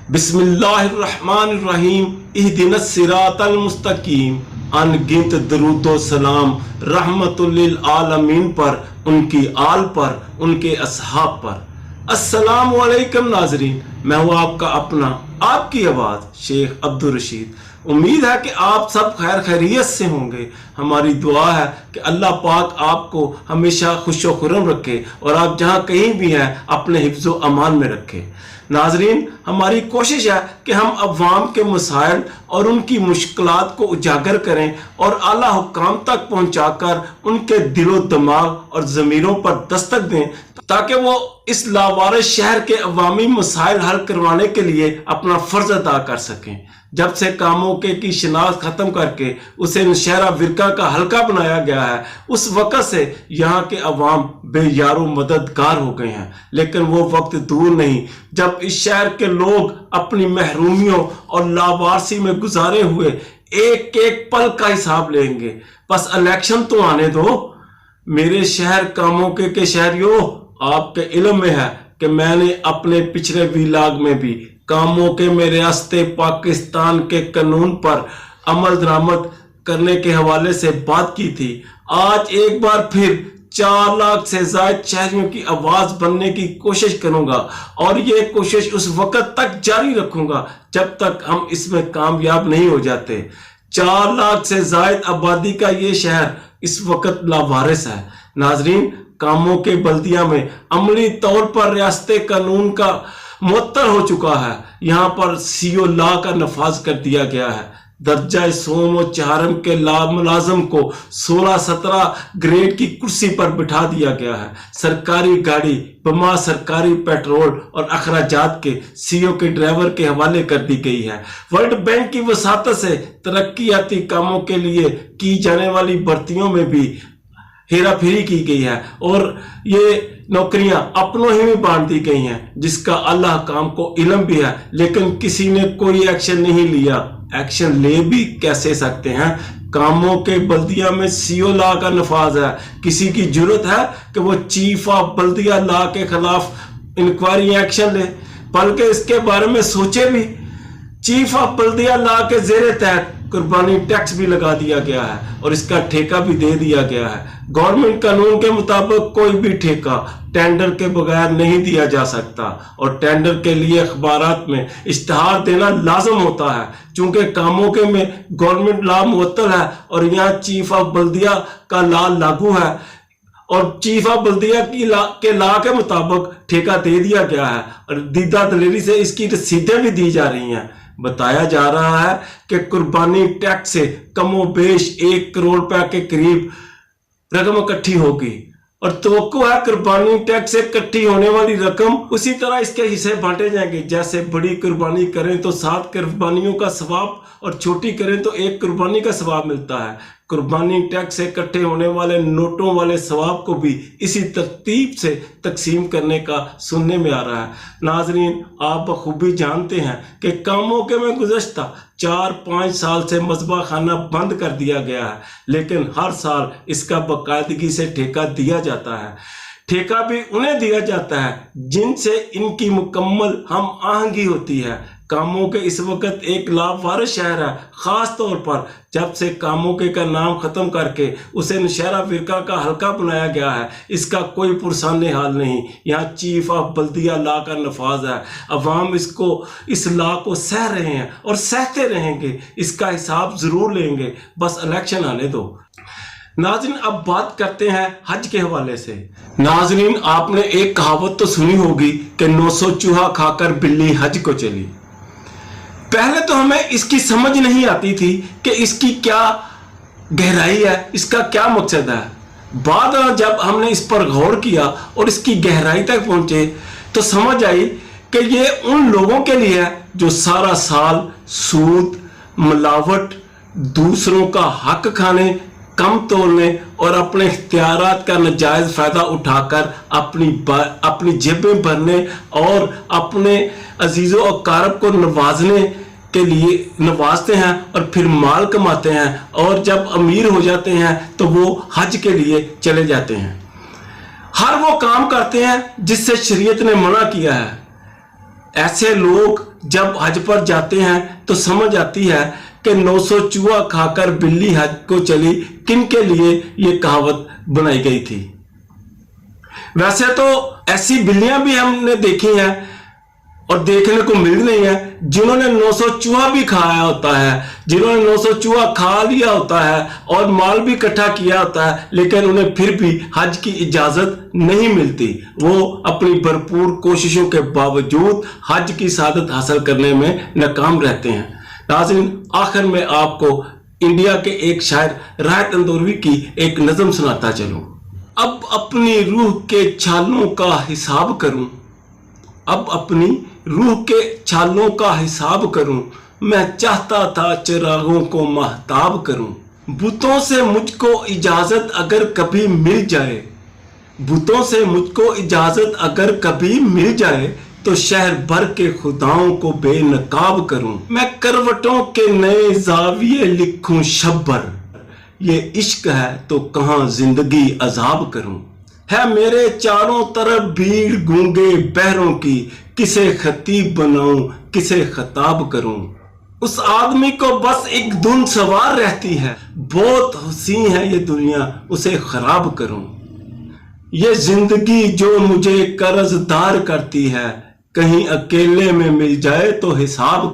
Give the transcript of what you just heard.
बिस्मिल्लाहिर्रहमानिर्रहीम इहदिनस सिरातल मुस्तकीम। अनगिनत दरूद व सलाम रहमतुल लिल आलमीन पर, उनकी आल पर, उनके असहाब पर। अस्सलामु अलैकुम नाजरीन, मैं हूँ आपका अपना, आपकी आवाज़ शेख अब्दुल रशीद। उम्मीद है कि आप सब खैर खैरियत से होंगे। हमारी दुआ है कि अल्लाह पाक आपको हमेशा खुशो खुर्रम रखे और आप जहाँ कहीं भी हैं अपने हिफ्ज़ो अमान में रखे। नाजरीन, हमारी कोशिश है कि हम अवाम के मसाइल और उनकी मुश्किलात को उजागर करें और आला हुक्काम तक पहुँचाकर उनके दिलो दिमाग और ज़मीरों पर दस्तक दें, ताकि वो इस लावारिस शहर के अवामी मसाइल हल करवाने के लिए अपना फ़र्ज अदा कर सकें। जब से कामोके की शिनाख्त ख़त्म करके उसे नौशहरा विरका का हल्का बनाया गया है, उस वक़्त से यहाँ के अवाम बेयारो मददगार हो गए हैं। लेकिन वो वक्त दूर नहीं जब इस शहर के लोग अपनी महरूमियों और लावारसी में गुजारे हुए एक एक पल का हिसाब लेंगे। बस इलेक्शन तो आने दो। मेरे शहर कामोके के शहरियों, आपके इल्म में है कि मैंने अपने पिछले वीलाग में भी कामोके में रियासत पाकिस्तान के कानून पर अमल दरामद करने के हवाले से बात की थी। आज एक बार फिर 4 लाख से ज़ायद शहरियों की आवाज़ बनने की कोशिश करूंगा और ये कोशिश उस वक़्त तक जारी रखूंगा जब तक हम इसमें कामयाब नहीं हो जाते। 4 लाख से ज़ायद आबादी का ये शहर इस वक़्त लावारिस है। नाजरीन, कामोके बल्दिया में अमली तौर पर रियासत कानून का मुअत्तल हो चुका है। यहाँ पर सीओ लॉ का नफाज कर दिया गया है। दर्जा सोम और चहारम के मुलाजम को 16-17 ग्रेड की कुर्सी पर बिठा दिया गया है। सरकारी गाड़ी बमा सरकारी पेट्रोल और अखराजात के सीओ के ड्राइवर के हवाले कर दी गई है। वर्ल्ड बैंक की वसातत से तरक्याती कामों के लिए की जाने वाली भर्तियों में भी हेरा फेरी की गई है और ये नौकरियां अपनों ही में बांट दी गई हैं, जिसका अल्लाह काम को इल्म भी है। लेकिन किसी ने कोई एक्शन नहीं लिया। एक्शन ले भी कैसे सकते हैं? कामों के बल्दिया में सीओ लॉ का नफाज है। किसी की जरूरत है कि वो चीफ ऑफ बल्दिया लॉ के खिलाफ इंक्वायरी एक्शन ले, बल्कि इसके बारे में सोचे भी। चीफ ऑफ बल्दिया लॉ के जेर तहत कुर्बानी टैक्स भी लगा दिया गया है और इसका ठेका भी दे दिया गया है। गवर्नमेंट कानून के मुताबिक कोई भी ठेका टेंडर के बगैर नहीं दिया जा सकता और टेंडर के लिए अखबारात में इश्तहार देना लाजम होता है। चूंकि कामोके में गवर्नमेंट लॉ मुअत्तल है और यहाँ चीफ ऑफ बल्दिया का लॉ लागू है और चीफ ऑफ बल्दिया के लॉ के मुताबिक ठेका दे दिया गया है और दीदा दलेरी से इसकी रसीदें भी दी जा रही हैं। बताया जा रहा है कि कुर्बानी टैक्स से कमोबेश 1 करोड़ रुपए के करीब रकम इकट्ठी होगी और तवक्को है कुर्बानी टैक्स से इकट्ठी होने वाली रकम उसी तरह इसके हिस्से बांटे जाएंगे। जैसे बड़ी कुर्बानी करें तो 7 कुर्बानियों का सवाब और छोटी करें तो 1 कुर्बानी का सवाब मिलता है। कुर्बानी टैक्स से इकट्ठे होने वाले नोटों वाले सवाब को भी इसी तरतीब से तकसीम करने का सुनने में आ रहा है। नाजरीन, आप बखूबी जानते हैं कि कामोके में गुज़श्ता 4-5 साल से मज़बा खाना बंद कर दिया गया है, लेकिन हर साल इसका बाकायदगी से ठेका दिया जाता है। ठेका भी उन्हें दिया जाता है जिनसे इनकी मुकम्मल हम आहंगी होती है। कामोके इस वक्त एक लावारिस शहर है, ख़ास तौर पर जब से कामोके का नाम ख़त्म करके उसे नौशहरा विरका का हल्का बनाया गया है। इसका कोई पुरसान हाल नहीं। यहाँ चीफ ऑफ बल्दिया लॉ का नफाज है। अवाम इस लॉ को सह रहे हैं और सहते रहेंगे। इसका हिसाब ज़रूर लेंगे, बस इलेक्शन आने दो। नाजरीन, अब बात करते हैं हज के हवाले से। नाजरीन, आपने एक कहावत तो सुनी होगी कि 900 चूहा खाकर बिल्ली हज को चली। पहले तो हमें इसकी समझ नहीं आती थी कि इसकी क्या गहराई है, इसका क्या मकसद है। बाद में जब हमने इस पर गौर किया और इसकी गहराई तक पहुंचे तो समझ आई कि ये उन लोगों के लिए है जो सारा साल सूद, मिलावट, दूसरों का हक खाने, कम तोड़ने और अपने इख्तियारात का नाजायज फायदा उठाकर अपनी जेबें भरने और अपने अजीजों और कारब को नवाजने के लिए नवाजते हैं और फिर माल कमाते हैं और जब अमीर हो जाते हैं तो वो हज के लिए चले जाते हैं। हर वो काम करते हैं जिससे शरीयत ने मना किया है। ऐसे लोग जब हज पर जाते हैं तो समझ आती है कि 900 चूहा खाकर बिल्ली हज को चली, किन के लिए ये कहावत बनाई गई थी। वैसे तो ऐसी बिल्लियां भी हमने देखी हैं और देखने को मिल रही है जिन्होंने 900 चूहा भी खाया होता है, जिन्होंने 900 चूहा खा लिया होता है और माल भी इकट्ठा किया होता है, लेकिन उन्हें फिर भी हज की इजाजत नहीं मिलती। वो अपनी भरपूर कोशिशों के बावजूद हज की सादत हासिल करने में नाकाम रहते हैं। नाज़रीन, आखिर में आपको इंडिया के एक शायर राहत अंदौरवी की एक नज़म सुनाता चलूं। अब अपनी रूह के छालों का हिसाब करूं, अब अपनी रूह के छालों का हिसाब करूं, मैं चाहता था चिरागों को महताब करूं। बुतों से मुझको इजाजत अगर कभी मिल जाए, बुतों से मुझको इजाजत अगर कभी मिल जाए, तो शहर भर के खुदाओं को बेनकाब करूं। मैं करवटों के नए जाविये लिखूं शब्बर, ये इश्क है तो कहां जिंदगी अजाब करूं। है मेरे चारों तरफ भीड़ गूंगे बहरों की, किसे खतीब बनाऊं किसे खताब करूं। उस आदमी को बस एक धुन सवार रहती है, बहुत हसीन है ये दुनिया उसे खराब करूं। ये जिंदगी जो मुझे कर्जदार करती है, कहीं अकेले में मिल जाए तो हिसाब